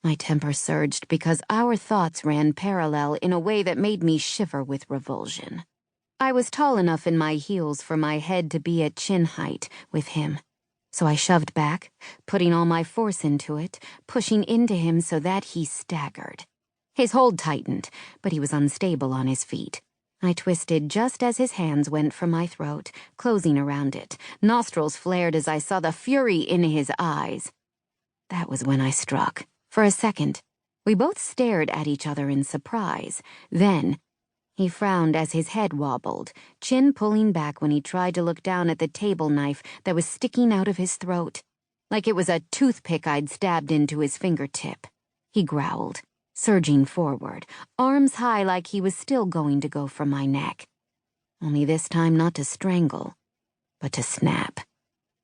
My temper surged because our thoughts ran parallel in a way that made me shiver with revulsion. I was tall enough in my heels for my head to be at chin height with him. So I shoved back, putting all my force into it, pushing into him so that he staggered. His hold tightened, but he was unstable on his feet. I twisted just as his hands went for my throat, closing around it. Nostrils flared as I saw the fury in his eyes. That was when I struck. For a second, we both stared at each other in surprise. Then, he frowned as his head wobbled, chin pulling back when he tried to look down at the table knife that was sticking out of his throat, like it was a toothpick I'd stabbed into his fingertip. He growled, surging forward, arms high like he was still going to go for my neck. Only this time not to strangle, but to snap.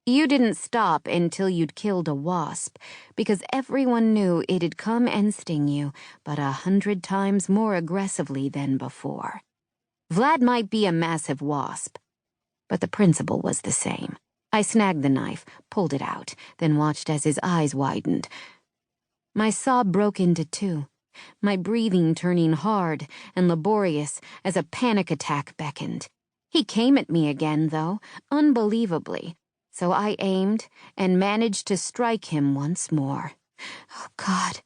You didn't stop until you'd killed a wasp, because everyone knew it'd come and sting you, but 100 times more aggressively than before. Vlad might be a massive wasp, but the principle was the same. I snagged the knife, pulled it out, then watched as his eyes widened. My sob broke into two, my breathing turning hard and laborious as a panic attack beckoned. He came at me again, though, unbelievably. So I aimed and managed to strike him once more. Oh, God.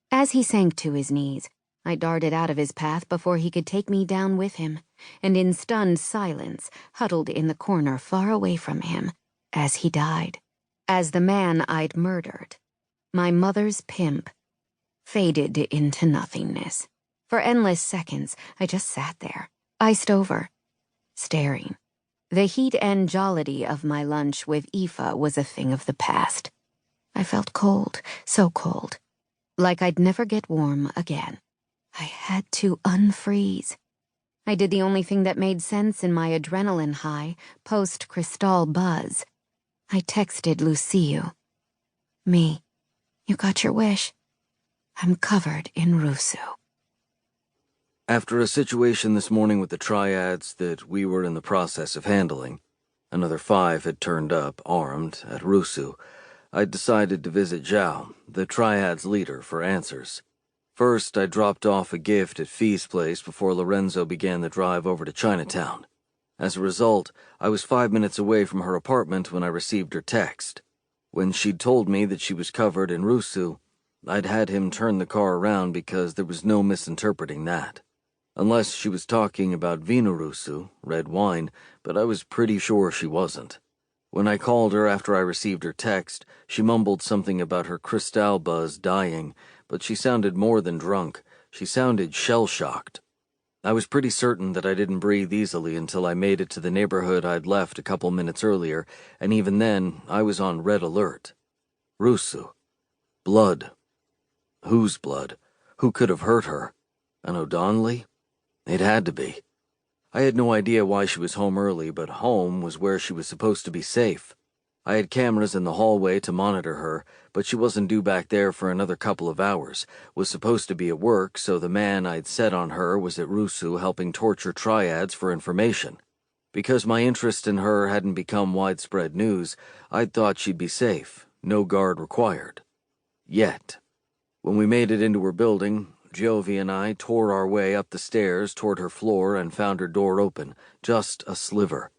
As he sank to his knees, I darted out of his path before he could take me down with him, and in stunned silence, huddled in the corner far away from him, as he died. As the man I'd murdered, my mother's pimp, faded into nothingness. For endless seconds, I just sat there, iced over, staring. The heat and jollity of my lunch with Aoife was a thing of the past. I felt cold, so cold, like I'd never get warm again. I had to unfreeze. I did the only thing that made sense in my adrenaline high, post-Cristal buzz. I texted Lucio. Me, you got your wish. I'm covered in Rusu. After a situation this morning with the triads that we were in the process of handling, another 5 had turned up, armed, at Rusu. I decided to visit Zhao, the triad's leader, for answers. First, I dropped off a gift at Fee's place before Lorenzo began the drive over to Chinatown. As a result, I was 5 minutes away from her apartment when I received her text. When she'd told me that she was covered in Rusu, I'd had him turn the car around because there was no misinterpreting that. Unless she was talking about Vinarusu, red wine, but I was pretty sure she wasn't. When I called her after I received her text, she mumbled something about her Cristal buzz dying, but she sounded more than drunk. She sounded shell-shocked. I was pretty certain that I didn't breathe easily until I made it to the neighborhood I'd left a couple minutes earlier, and even then, I was on red alert. Rusu. Blood. Whose blood? Who could have hurt her? An O'Donnelly? It had to be. I had no idea why she was home early, but home was where she was supposed to be safe. I had cameras in the hallway to monitor her, but she wasn't due back there for another couple of hours, was supposed to be at work, so the man I'd set on her was at Rusu helping torture triads for information. Because my interest in her hadn't become widespread news, I'd thought she'd be safe, no guard required. Yet. When we made it into her building, Jovi and I tore our way up the stairs toward her floor and found her door open, just a sliver.